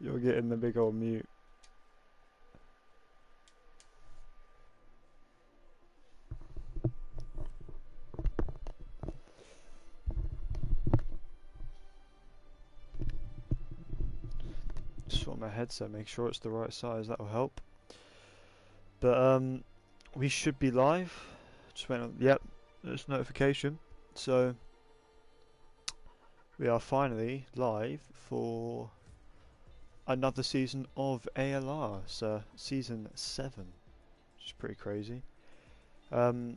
You're getting the big old mute. Just want my headset, make sure it's the right size, that will help. But we should be live. Just went on, yep, there's notification. So we are finally live for another season of ALR. So season 7, which is pretty crazy. Here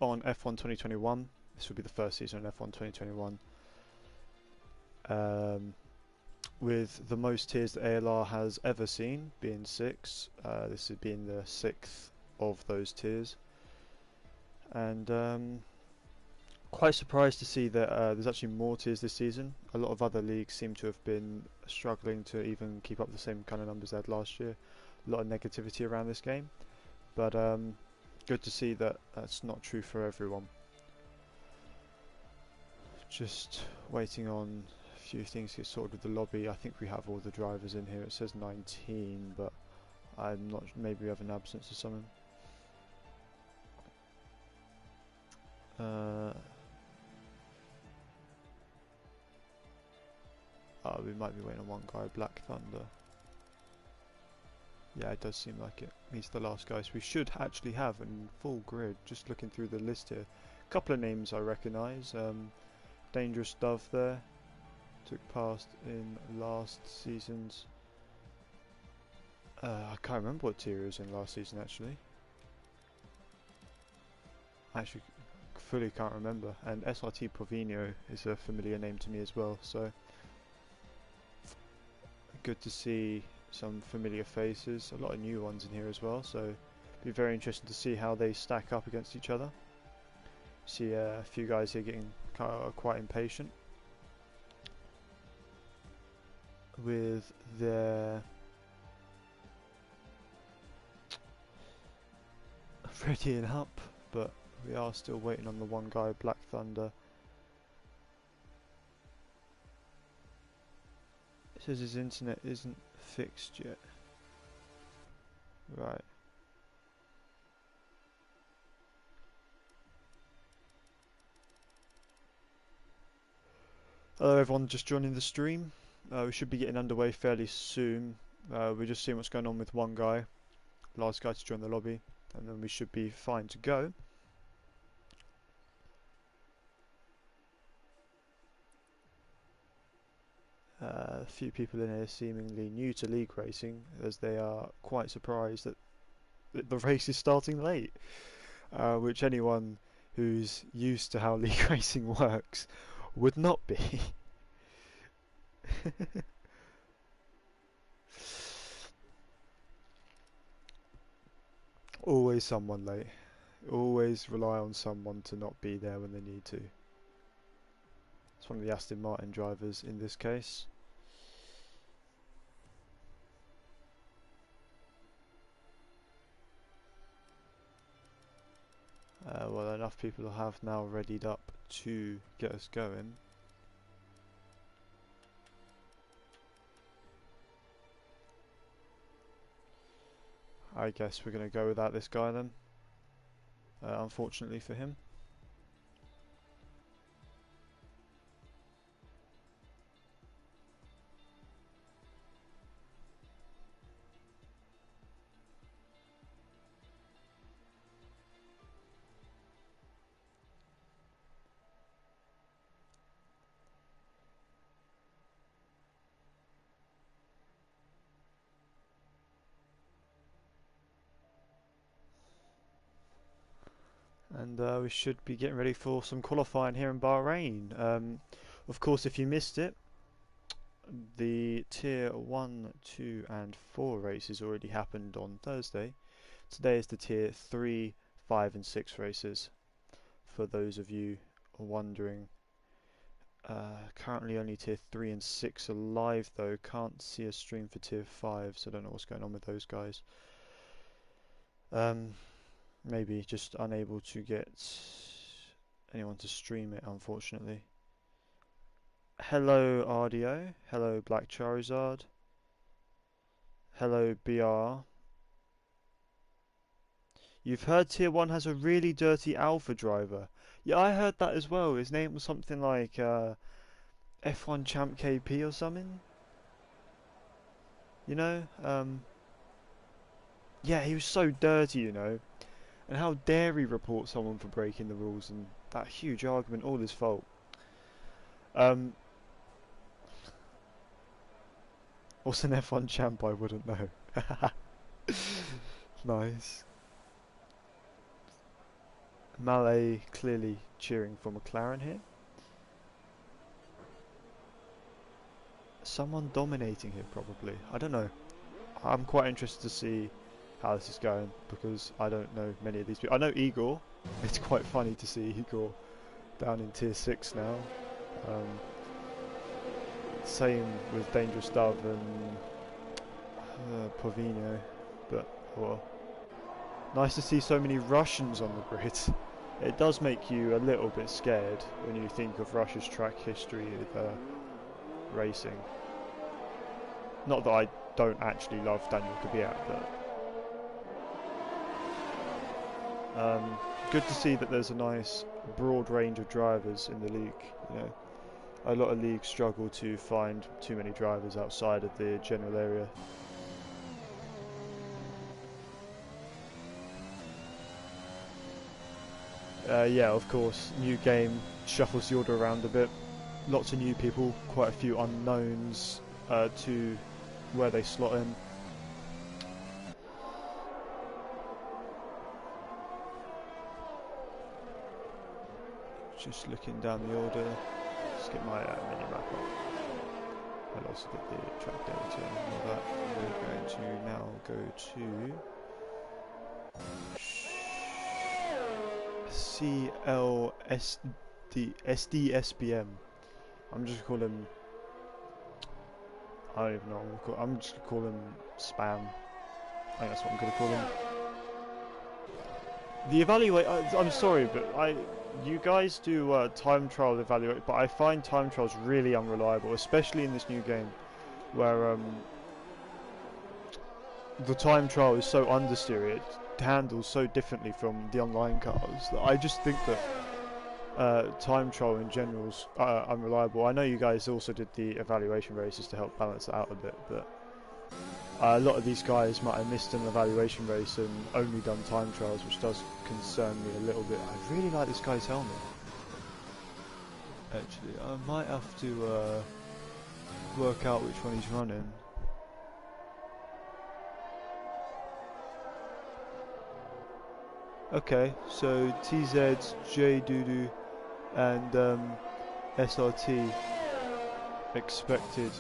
on F1 2021, this will be the first season of F1 2021. With the most tiers that ALR has ever seen, being 6. This is being the 6th of those tiers. And quite surprised to see that there's actually more tiers this season. A lot of other leagues seem to have been struggling to even keep up the same kind of numbers they had last year. A lot of negativity around this game. But good to see that that's not true for everyone. Just waiting on a few things to get sorted with the lobby. I think we have all the drivers in here. It says 19, but I'm not. Maybe we have an absence or something. We might be waiting on one guy, Black Thunder. Yeah, it does seem like it. He's the last guy, so we should actually have a full grid. Just looking through the list here. A couple of names I recognise. Dangerous Dove there. Took part in last season's... I can't remember what tier he was in last season actually. I actually fully can't remember. And SRT Provino is a familiar name to me as well, so... Good to see some familiar faces, a lot of new ones in here as well, so it'll be very interesting to see how they stack up against each other. See a few guys here getting quite impatient with their readying up, but we are still waiting on the one guy, Black Thunder. It says his internet isn't fixed yet. Right. Hello everyone just joining the stream. We should be getting underway fairly soon. We're just seeing what's going on with one guy. Last guy to join the lobby. And then we should be fine to go. A few people in here seemingly new to league racing, as they are quite surprised that the race is starting late. Which anyone who's used to how league racing works would not be. Always someone late. Always rely on someone to not be there when they need to. It's one of the Aston Martin drivers in this case. Well, enough people have now readied up to get us going. I guess we're going to go without this guy then, unfortunately for him. And we should be getting ready for some qualifying here in Bahrain. Of course, if you missed it, the tier 1, 2 and 4 races already happened on Thursday. Today is the tier 3, 5 and 6 races, for those of you wondering. Currently only tier 3 and 6 are live though. Can't see a stream for tier 5, so I don't know what's going on with those guys. Maybe just unable to get anyone to stream it, unfortunately. Hello RDO, hello Black Charizard, hello BR. You've heard Tier 1 has a really dirty alpha driver. Yeah, I heard that as well. His name was something like F1 Champ KP or something. You know? Yeah, he was so dirty, you know. And how dare he report someone for breaking the rules, and that huge argument, all his fault. Um, what's an F1 champ? I wouldn't know. Nice. Malay clearly cheering for McLaren here. Someone dominating here, probably. I don't know. I'm quite interested to see how this is going because I don't know many of these people. I know Igor. It's quite funny to see Igor down in tier 6 now. Same with Dangerous Dove and Pavino, but well, nice to see so many Russians on the grid. It does make you a little bit scared when you think of Russia's track history with racing. Not that I don't actually love Daniel Kvyat, but good to see that there's a nice broad range of drivers in the league. You know, a lot of leagues struggle to find too many drivers outside of the general area. Yeah, of course, new game shuffles the order around a bit. Lots of new people, quite a few unknowns to where they slot in. Just looking down the order. Let's get my mini map up. I'll also get the track data and all that. We're going to now go to CLSDSBM. I'm just gonna call him. I don't even know what I'm just gonna call him Spam. I think that's what I'm gonna call him. The evaluate. I'm sorry, but you guys do time trial evaluate, but I find time trials really unreliable, especially in this new game, where the time trial is so understeer. It handles so differently from the online cars that I just think that time trial in general is unreliable. I know you guys also did the evaluation races to help balance it out a bit, but a lot of these guys might have missed an evaluation race and only done time trials, which does concern me a little bit. I really like this guy's helmet. Actually, I might have to work out which one he's running. Okay, so TZ, J Doodoo, and SRT expected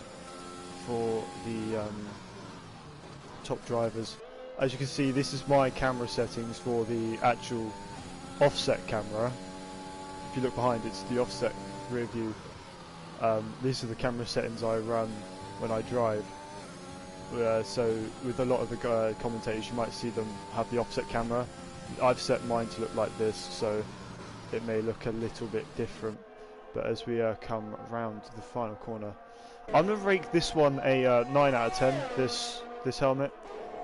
for the top drivers. As you can see, this is my camera settings for the actual offset camera. If you look behind, it's the offset rear view. These are the camera settings I run when I drive. So with a lot of the commentators, you might see them have the offset camera. I've set mine to look like this, so it may look a little bit different. But as we come round to the final corner, I'm going to rate this one a 9 out of 10, this helmet.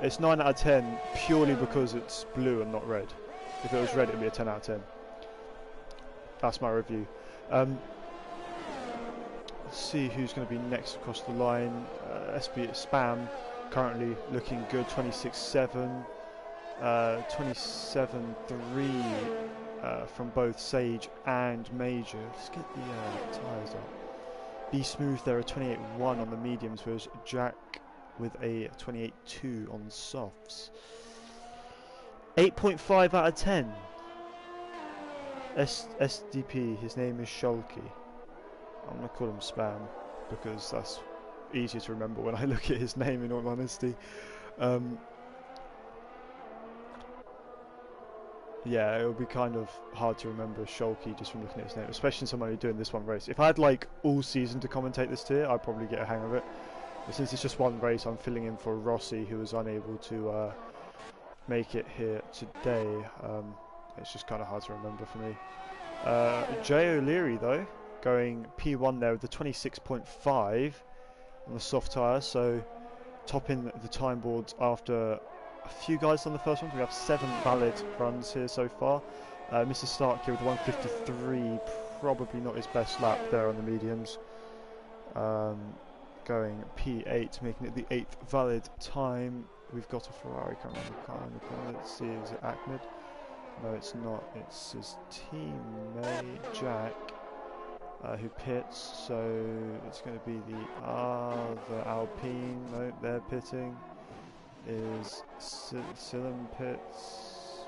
It's 9 out of 10 purely because it's blue and not red. If it was red, it would be a 10 out of 10. That's my review. Let's see who's going to be next across the line. SB Spam currently looking good, 26.7. 27.3 from both Sage and Major. Let's get the tyres up. Be Smooth there, a 28.1 on the mediums, whereas Jack with a 28.2 on softs. 8.5 out of 10. SDP, his name is Shulky. I'm going to call him Spam because that's easier to remember when I look at his name, in all honesty. Yeah, it would be kind of hard to remember Shulky just from looking at his name, especially someone who's doing this one race. If I had like all season to commentate this tier, I'd probably get a hang of it. But since it's just one race, I'm filling in for Rossi, who was unable to make it here today. It's just kind of hard to remember for me. Jay O'Leary though, going P1 there with the 26.5 on the soft tyre, so topping the time boards after a few guys on the first one. We have 7 valid runs here so far. Mr. Stark here with the 153, probably not his best lap there on the mediums. Going P8, making it the 8th valid time. We've got a Ferrari, can't remember the car in the corner. Let's see, is it Ahmed? No, it's not. It's his teammate Jack who pits. So it's going to be the other Alpine. No, they're pitting. Is Silam pits.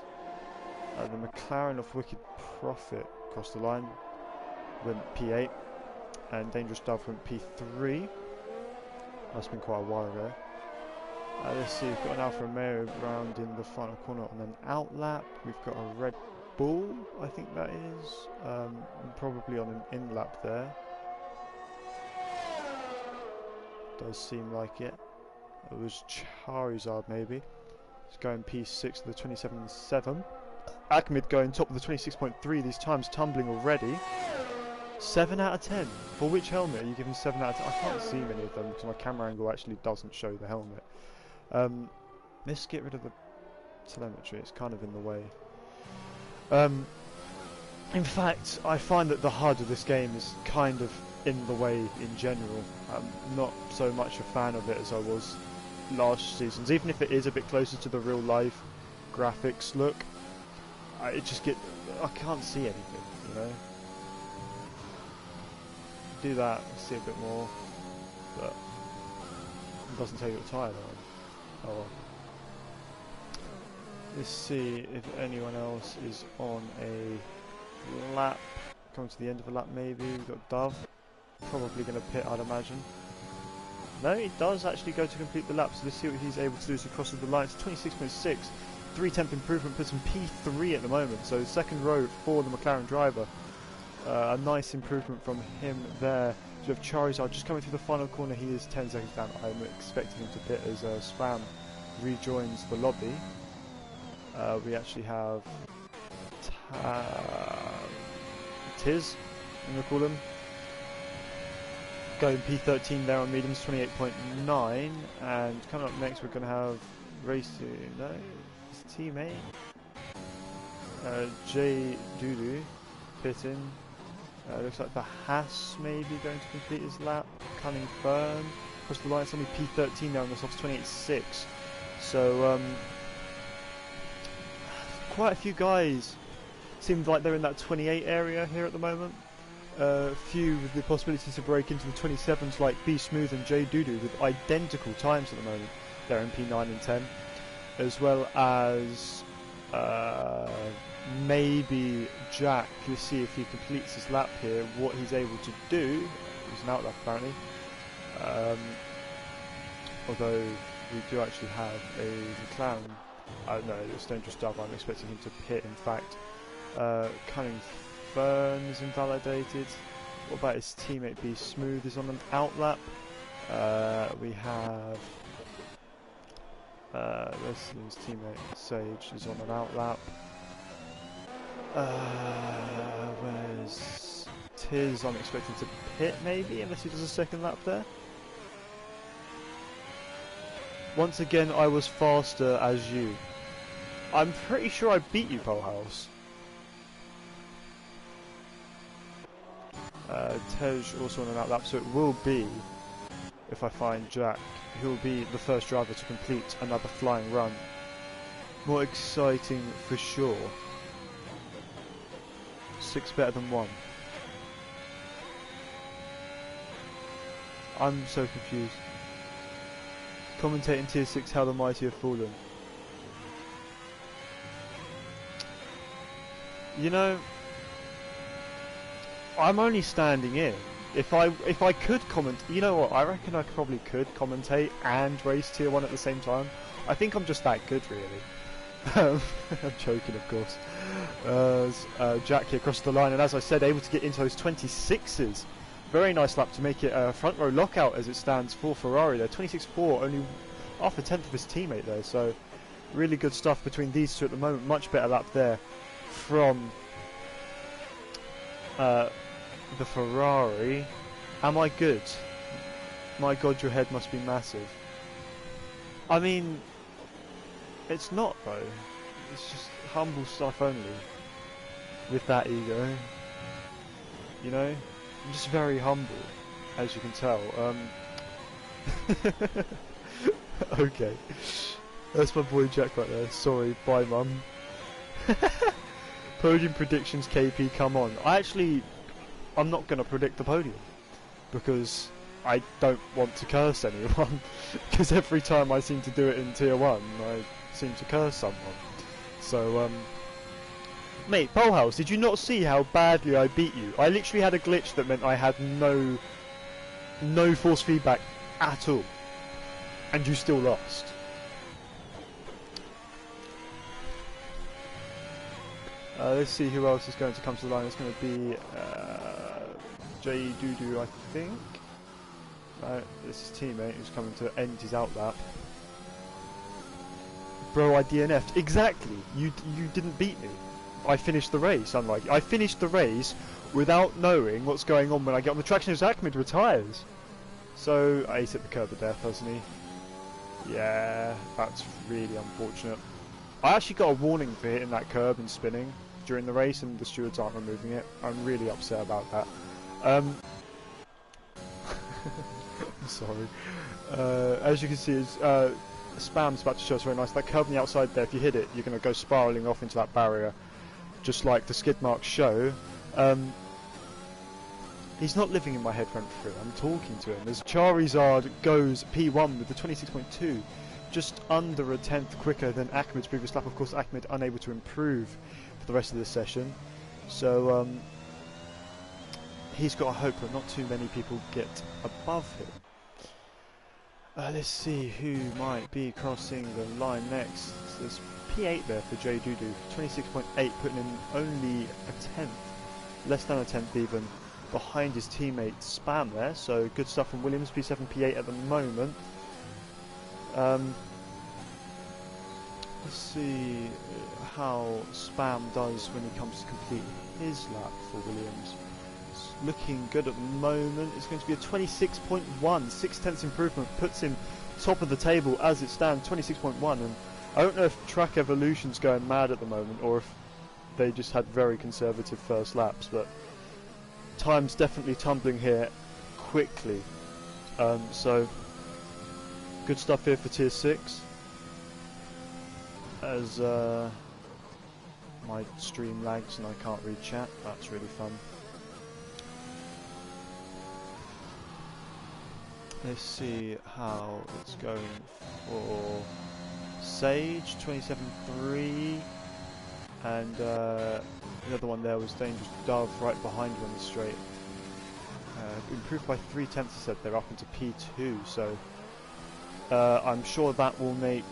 The McLaren of Wicked Profit crossed the line, went P8, and Dangerous Dove went P3. Must have been quite a while ago. Let's see, we've got an Alfa Romeo round in the final corner on an out lap. We've got a Red Bull, I think that is, probably on an in lap there. Does seem like it. It was Charizard maybe. It's going P6 to the 27.7. Ahmed going top of the 26.3, these times tumbling already. 7 out of 10. For which helmet are you giving 7 out of 10? I can't see many of them because my camera angle actually doesn't show the helmet. Let's get rid of the telemetry, it's kind of in the way. In fact, I find that the HUD of this game is kind of in the way in general. I'm not so much a fan of it as I was last season's. Even if it is a bit closer to the real life graphics look, I can't see anything, you know. Do that, see a bit more, but it doesn't tell you what tyre they're on. Oh well. Let's see if anyone else is on a lap. Coming to the end of a lap maybe. We've got Dove. Probably going to pit, I'd imagine. No, he does actually go to complete the lap, so let's see what he's able to do as he crosses the line. It's 26.6. 3/10 improvement, puts him P3 at the moment, so second row for the McLaren driver. A nice improvement from him there. So we have Charizard just coming through the final corner. He is 10 seconds down. I'm expecting him to pit as Spam rejoins the lobby. We actually have Tiz, I'm going to call him. Going P13 there on mediums, 28.9. And coming up next, we're going to have Racing. No, his teammate. J Dudu pitting. Looks like the Haas maybe going to complete his lap. Cunning Fern. Across the line, it's only P13 now on the softs, 28.6. So, quite a few guys seem like they're in that 28 area here at the moment. A few with the possibility to break into the 27s like B Smooth and J Dudu with identical times at the moment. They're in P9 and 10. As well as maybe Jack. Let's see if he completes his lap here, what he's able to do. He's an out lap apparently. Although we do actually have a McLaren. No, it's Dangerous Dove. I'm expecting him to pit, in fact. Cunning Fern is invalidated. What about his teammate B Smooth is on an out lap. We have let's see, his teammate Sage is on an out lap. Where's Tiz? I'm expecting to pit maybe, unless he does a second lap there. Once again, I was faster as you. I'm pretty sure I beat you, Polehouse. Tej also on an out lap, so it will be, if I find Jack, he'll be the first driver to complete another flying run. More exciting for sure. 6 better than 1. I'm so confused. Commentating tier 6, how the mighty have fallen. You know, I'm only standing in. If I could comment, you know what? I reckon I probably could commentate and race tier 1 at the same time. I think I'm just that good, really. I'm joking, of course. Jack here across the line, and as I said, able to get into those 26s. Very nice lap to make it a front row lockout as it stands for Ferrari there. 26.4, only half a tenth of his teammate there. So really good stuff between these two at the moment. Much better lap there from the Ferrari. Am I good? My god, your head must be massive. I mean, it's not though. It's just humble stuff only. With that ego. You know? I'm just very humble, as you can tell. Okay. That's my boy Jack right there. Sorry, bye mum. Podium predictions, KP, come on. I'm not going to predict the podium. Because I don't want to curse anyone. Because every time I seem to do it in Tier 1, I seem to curse someone. So, mate, Polehouse, did you not see how badly I beat you? I literally had a glitch that meant I had no force feedback at all. And you still lost. Let's see who else is going to come to the line. It's going to be J Doodoo, I think. This is teammate who's coming to end his outlap. Bro, I DNF'd. Exactly. You didn't beat me. I finished the race. Unlike I finished the race without knowing what's going on when I get on the traction as Ahmed retires. So Ace hit the curb of death, hasn't he? Yeah, that's really unfortunate. I actually got a warning for hitting that curb and spinning during the race, and the stewards aren't removing it. I'm really upset about that. I'm sorry. As you can see, Spam's about to show us very nice. That curb on the outside there, if you hit it, you're going to go spiralling off into that barrier, just like the skid marks show. He's not living in my head rent free. I'm talking to him. As Charizard goes P1 with the 26.2, just under a tenth quicker than Ahmed's previous lap. Of course, Ahmed unable to improve for the rest of this session. So he's got to hope that not too many people get above him. Let's see who might be crossing the line next. There's P8 there for J Doodoo. 26.8, putting in only a tenth, less than a tenth even, behind his teammate Spam there. So good stuff from Williams. P7, P8 at the moment. Let's see how Spam does when he comes to complete his lap for Williams. It's looking good at the moment. It's going to be a 26.1, 6/10 improvement, puts him top of the table as it stands, 26.1. And I don't know if Track Evolution's going mad at the moment or if they just had very conservative first laps, but time's definitely tumbling here quickly. So good stuff here for Tier 6. As my stream lags and I can't read chat, that's really fun. Let's see how it's going for Sage, 27.3, and the other one there was Dangerous Dove right behind you on the straight. Improved by 3/10, he said. They're up into P2, so I'm sure that will make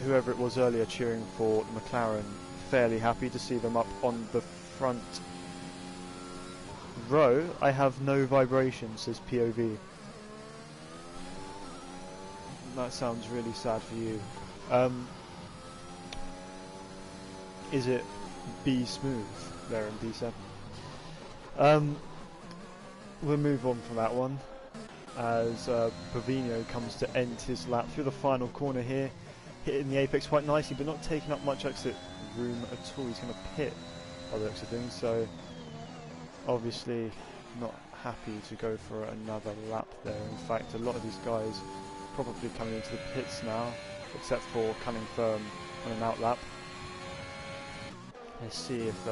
whoever it was earlier cheering for McLaren fairly happy to see them up on the front row. I have no vibration, says POV. That sounds really sad for you. Is it B smooth there in B7? We'll move on from that one as Pavino comes to end his lap through the final corner here, hitting the apex quite nicely but not taking up much exit room at all. He's going to pit by the looks of things, so obviously not happy to go for another lap there. In fact, a lot of these guys probably coming into the pits now, except for Cunning Firm on an outlap. Let's see if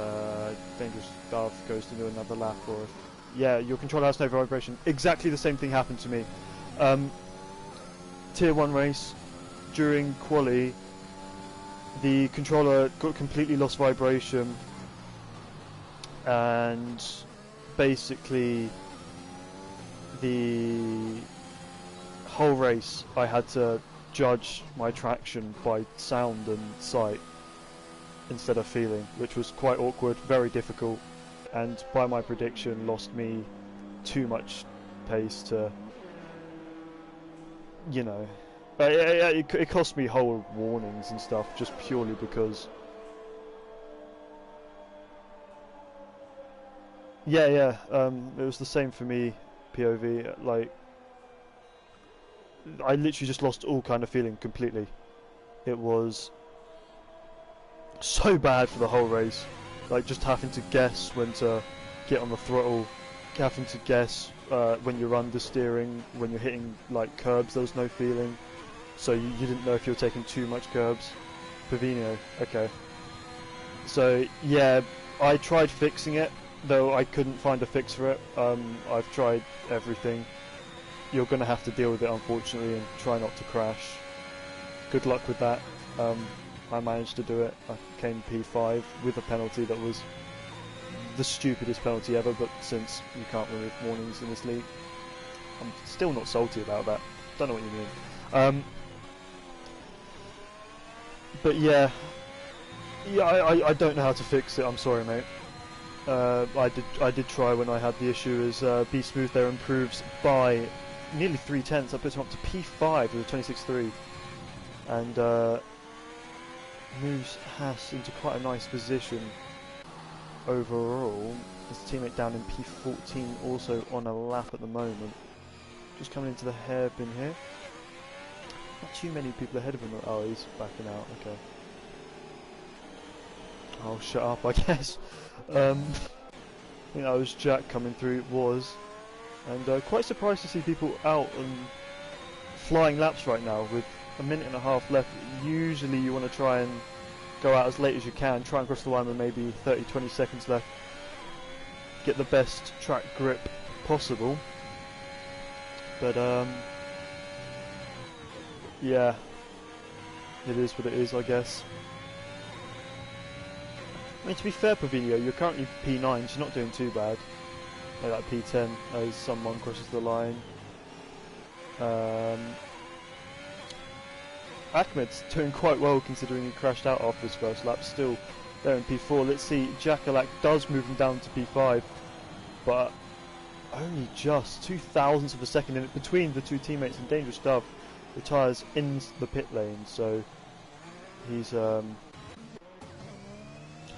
Dangerous Dove goes to do another lap, or if... Yeah, your controller has no vibration. Exactly the same thing happened to me. Tier 1 race, during quali, the controller got completely lost vibration, and basically the whole race I had to judge my traction by sound and sight instead of feeling, which was quite awkward, very difficult, and by my prediction lost me too much pace to, you know, it cost me whole warnings and stuff just purely because Yeah. It was the same for me, POV. Like, I literally just lost all kind of feeling completely. It was so bad for the whole race. Like, just having to guess when to get on the throttle, having to guess when you're understeering, when you're hitting like curbs. There was no feeling, so you didn't know if you were taking too much curbs. Pavino, okay. So yeah, I tried fixing it, though I couldn't find a fix for it. I've tried everything. You're going to have to deal with it, unfortunately, and try not to crash. Good luck with that. I managed to do it. I came P5 with a penalty that was the stupidest penalty ever, but since you can't remove warnings in this league, I'm still not salty about that. Don't know what you mean. But yeah, I don't know how to fix it. I'm sorry, mate. I did try when I had the issue. As Be Smooth there improves by nearly 3/10. I put him up to P5 with a 26.3, and moves Haas into quite a nice position overall. His teammate down in P14, also on a lap at the moment. Just coming into the hairpin here. Not too many people ahead of him. Oh, he's backing out. Okay. Oh, shut up, I guess. I think that was Jack coming through. It was, and quite surprised to see people out and flying laps right now with a minute and a half left. Usually you want to try and go out as late as you can, try and cross the line with maybe 30-20 seconds left, get the best track grip possible. But yeah, it is what it is, I guess. I mean, to be fair, Pavino, you're currently P9, so you're not doing too bad. Like that P10 as someone crosses the line. Ahmed's doing quite well considering he crashed out after his first lap. Still there in P4. Let's see, Jackalak does move him down to P5, but only just 0.02 of a second in it between the two teammates. And Dangerous Dove retires in the pit lane, so he's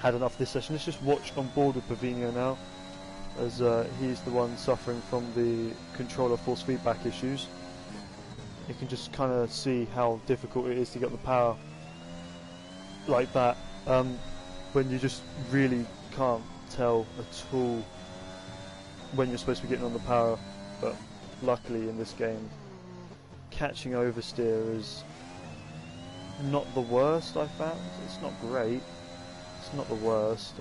had enough this session. Let's just watch on board with Pavino now, as he's the one suffering from the controller force feedback issues. You can just kind of see how difficult it is to get the power like that, when you just really can't tell at all when you're supposed to be getting on the power. But luckily in this game, catching oversteer is not the worst I found. It's not great, it's not the worst.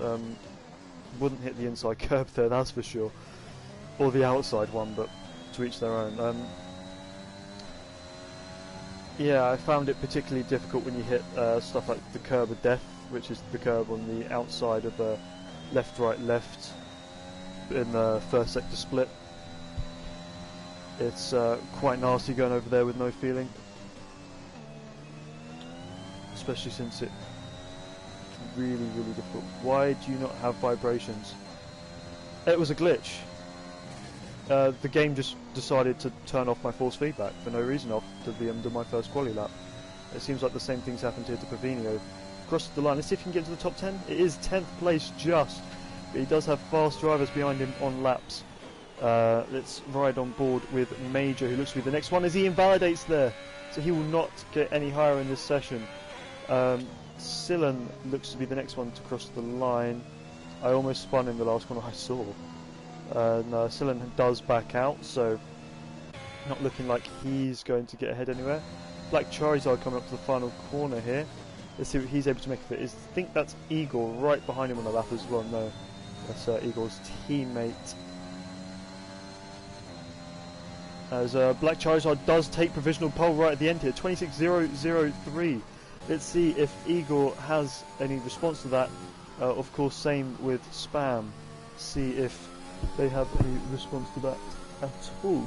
Wouldn't hit the inside curb there, that's for sure, or the outside one, but to each their own. Yeah, I found it particularly difficult when you hit stuff like the curb of death, which is the curb on the outside of the left, right, left in the first sector split. It's quite nasty going over there with no feeling, especially since it's really, really difficult. Why do you not have vibrations? It was a glitch. The game just decided to turn off my force feedback for no reason after the end of my first quali lap. It seems like the same thing's happened here to Pavino. Crosses the line. Let's see if he can get to the top 10. It is 10th place just, but he does have fast drivers behind him on laps. Let's ride on board with Major, who looks to be the next one, as he invalidates there, so he will not get any higher in this session. Silen looks to be the next one to cross the line. I almost spun in the last corner I saw. No, Silen does back out, so not looking like he's going to get ahead anywhere. Black Charizard coming up to the final corner here. Let's see what he's able to make of it. I think that's Eagle right behind him on the lap as well. No, that's Eagle's teammate. As Black Charizard does take provisional pole right at the end here, 26.003. Let's see if Eagle has any response to that. Of course, same with Spam. See if they have any response to that at all.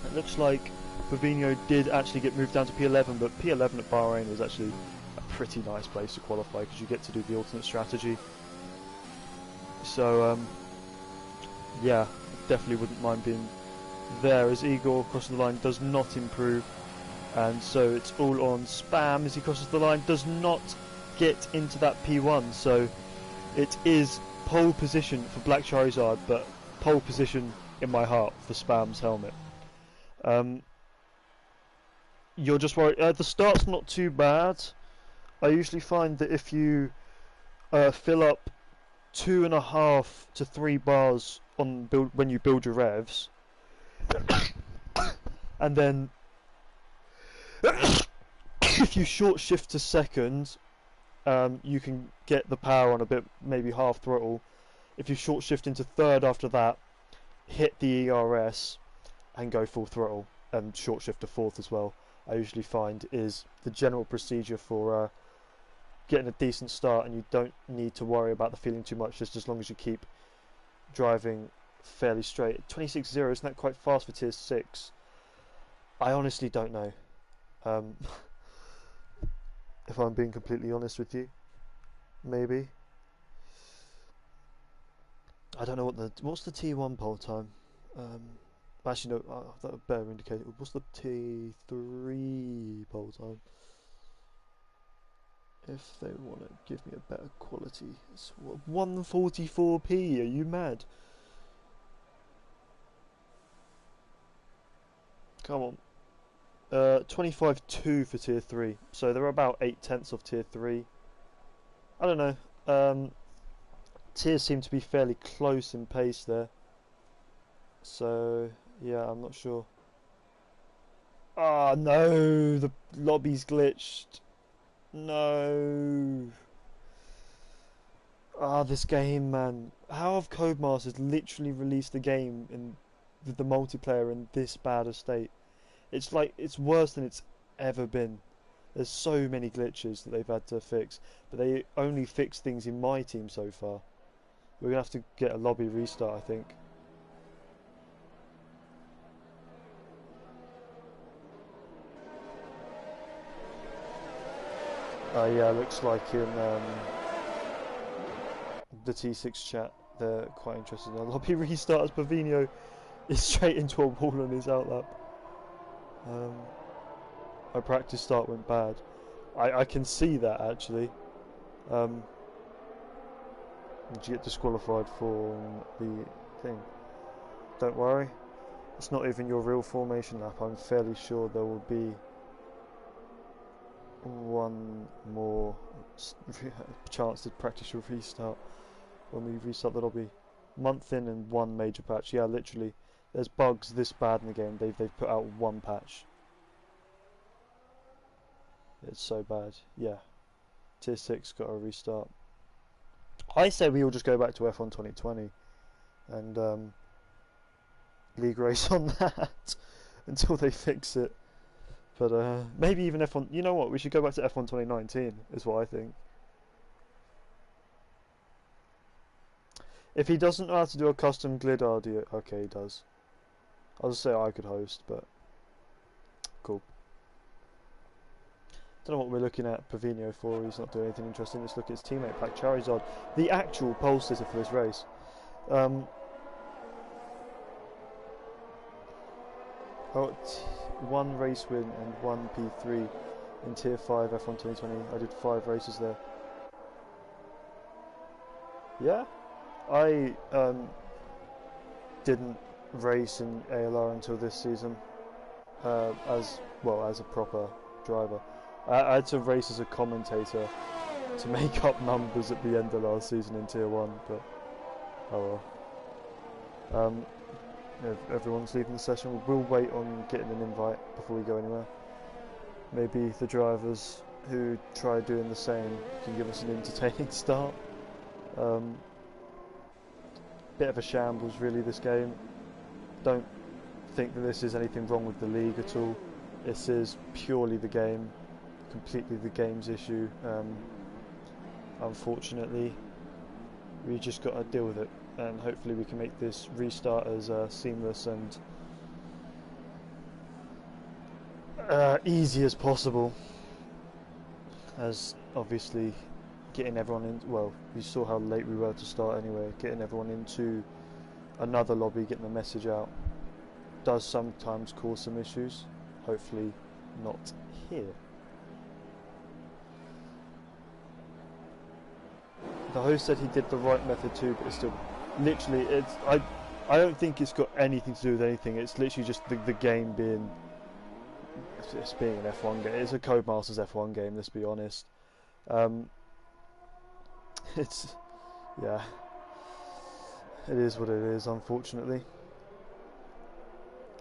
It looks like Pavino did actually get moved down to P11, but P11 at Bahrain was actually a pretty nice place to qualify because you get to do the alternate strategy. So yeah, definitely wouldn't mind being there, as Eagle crossing the line does not improve, and so it's all on Spam as he crosses the line, does not get into that P1, so it is pole position for Black Charizard, but pole position in my heart for Spam's helmet. You're just worried. The start's not too bad. I usually find that if you fill up 2.5 to 3 bars on when you build your revs, and then if you short shift to second, you can get the power on a bit, maybe half throttle. If you short shift into third after that, hit the ERS and go full throttle, and short shift to fourth as well, I usually find is the general procedure for getting a decent start, and you don't need to worry about the feeling too much, just as long as you keep driving fairly straight. 26.0, isn't that quite fast for tier 6? I honestly don't know. If I'm being completely honest with you, maybe. I don't know what's the T1 pole time. Actually no, that would better indicate. What's the T3 pole time? If they want to give me a better quality, it's 144p. Are you mad? Come on. 25.2 for tier 3, so they're about 8/10 of tier 3. I don't know. Tiers seem to be fairly close in pace there, so yeah, I'm not sure. Ah, no, the lobby's glitched. No. Ah, this game, man. How have Codemasters literally released the game in with the multiplayer in this bad a state? It's like, it's worse than it's ever been. There's so many glitches that they've had to fix, but they only fix things in my team so far. We're gonna have to get a lobby restart, I think. Yeah, looks like in the T6 chat they're quite interested in a lobby restart, as Pavino is straight into a wall on his outlap. My practice start went bad. I can see that actually. Did you get disqualified for the thing? Don't worry, it's not even your real formation lap. I'm fairly sure there will be one more chance to practice your restart when we restart the lobby. Month in and one major patch. Yeah, literally. There's bugs this bad in the game. They've put out one patch. It's so bad. Yeah. Tier 6 got a restart. I say we all just go back to F1 2020 and league race on that until they fix it. But maybe even F1. You know what? We should go back to F1 2019. Is what I think. If he doesn't know how to do a custom glid audio, okay, he does. I'll just say I could host, but cool. Don't know what we're looking at Pavino for. He's not doing anything interesting. Let's look at his teammate Black Charizard, the actual pole sitter for this race. One race win and one P3 in Tier 5 F1 2020. I did 5 races there. Yeah, I didn't race in ALR until this season, as a proper driver. I had to race as a commentator to make up numbers at the end of last season in Tier 1, but oh well. If everyone's leaving the session, we'll wait on getting an invite before we go anywhere. Maybe the drivers who try doing the same can give us an entertaining start. Bit of a shambles really, this game. Don't think that this is anything wrong with the league at all. This is purely the game, completely the game's issue. Unfortunately, we just got to deal with it, and hopefully we can make this restart as seamless and easy as possible. As obviously getting everyone in, well, we saw how late we were to start anyway, getting everyone into another lobby, getting the message out, does sometimes cause some issues. Hopefully not here. the host said he did the right method too, but it's still literally I don't think it's got anything to do with anything. It's literally just the game being it's being an F1 game. It's a Codemasters F1 game. Let's be honest. It's yeah, it is what it is. Unfortunately.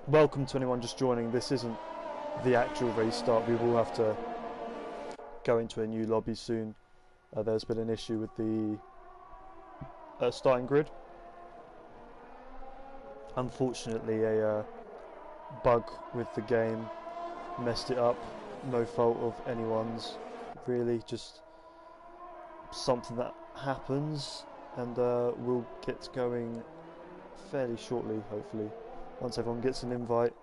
Welcome to anyone just joining. This isn't the actual restart. We will have to go into a new lobby soon. There's been an issue with the starting grid. Unfortunately, a bug with the game messed it up. No fault of anyone's, really, just something that happens, and we'll get going fairly shortly, hopefully, once everyone gets an invite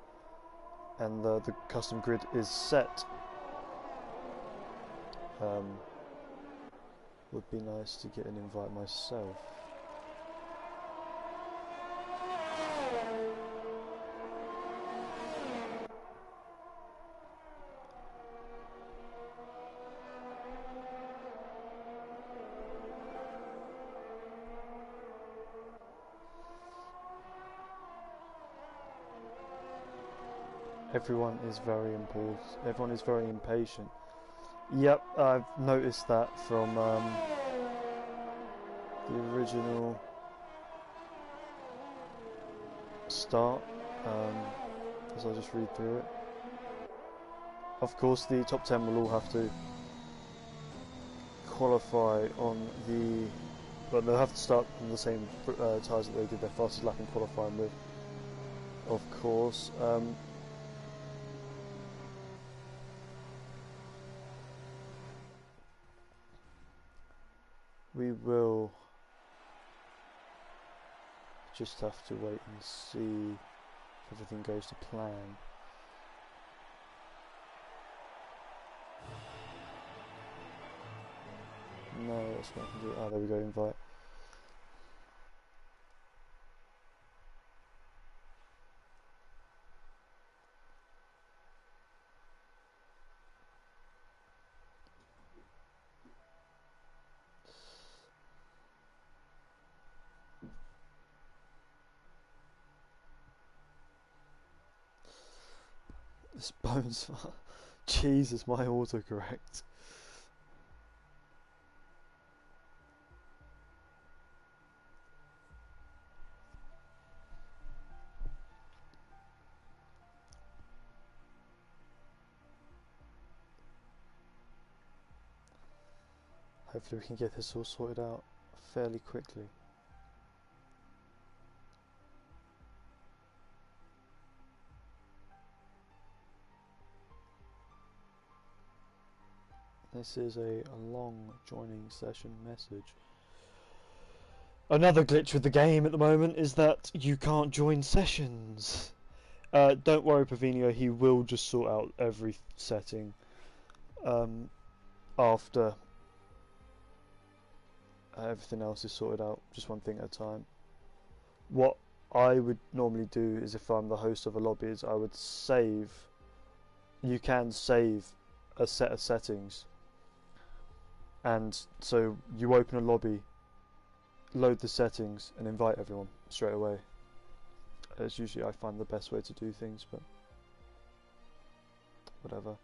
and the custom grid is set. Would be nice to get an invite myself. Everyone is very important. Everyone is very impatient. Yep, I've noticed that from the original start, as I just read through it. Of course, the top 10 will all have to qualify on the... But they'll have to start on the same tyres that they did their fastest lap in qualifying with, of course. We will just have to wait and see if everything goes to plan. No, that's what I can do. Oh, there we go, invite. This bones. Jesus, my autocorrect. Hopefully we can get this all sorted out fairly quickly. This is a long joining session message. Another glitch with the game at the moment is that you can't join sessions. Don't worry, Pavinio, he will just sort out every setting after everything else is sorted out, just one thing at a time. What I would normally do is, if I'm the host of a lobby, is I would save. You can save a set of settings, and so you open a lobby, load the settings, and invite everyone straight away. As usually I find the best way to do things, but whatever.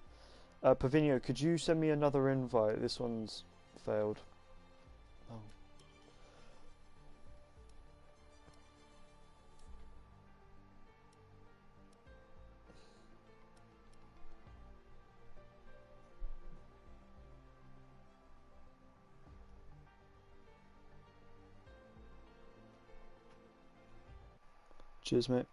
Pavinio, could you send me another invite? This one's failed. Oh. Cheers, mate.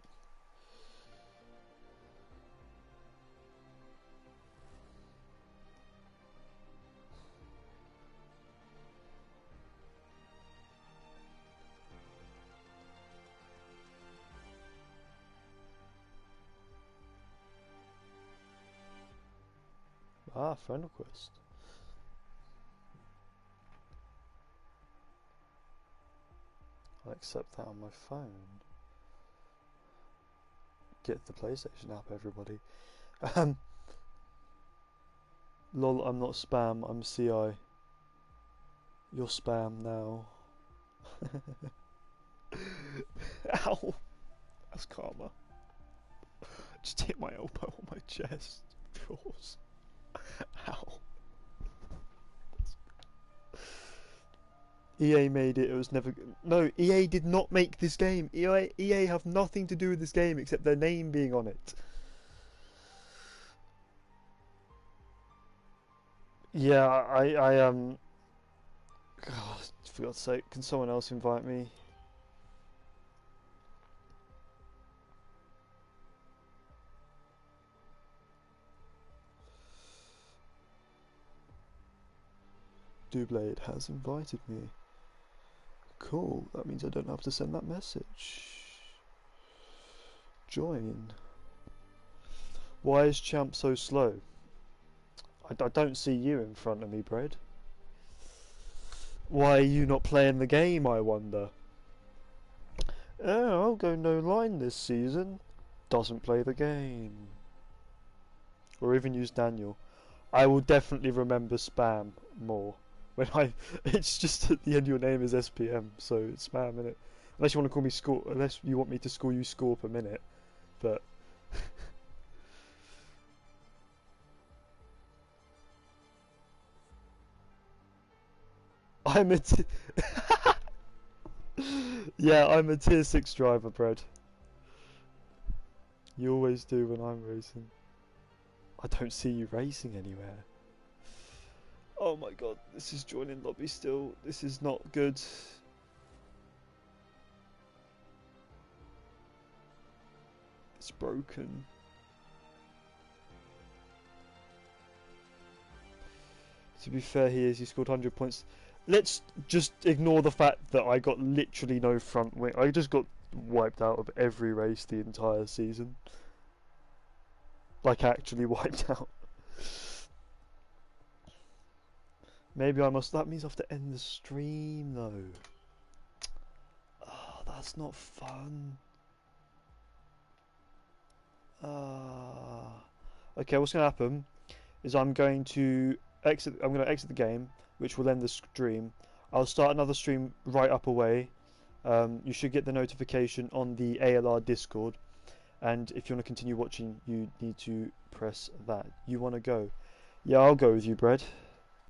Ah, friend request. I'll accept that on my phone. Get the PlayStation app, everybody. Lol, I'm not spam, I'm CI. You're spam now. Ow! That's karma. Just hit my elbow on my chest. Of course. Ow. EA made it, it was never... No, EA did not make this game. EA have nothing to do with this game except their name being on it. Yeah, God, for God's sake, can someone else invite me? Doublade has invited me. Cool, that means I don't have to send that message. Join. Why is Champ so slow? I don't see you in front of me, Bread. Why are you not playing the game, I wonder? Oh, I'll go no line this season. Doesn't play the game. Or even use Daniel. I will definitely remember spam more. It's just at the end of your name is SPM, so it's spam, innit? Unless you want to call me score, unless you want me to call you score per minute, but I'm a yeah, I'm a tier 6 driver, Bread. You always do when I'm racing. I don't see you racing anywhere. Oh my god, this is joining lobby still. This is not good. It's broken. To be fair, he scored 100 points. Let's just ignore the fact that I got literally no front wing. I just got wiped out of every race the entire season. Like, actually wiped out. Maybe I must... That means I have to end the stream, though. Oh, that's not fun. Okay, what's going to happen is I'm going to exit the game, which will end the stream. I'll start another stream right up away. You should get the notification on the ALR Discord, and if you want to continue watching, you need to press that. You want to go? Yeah, I'll go with you, Bread.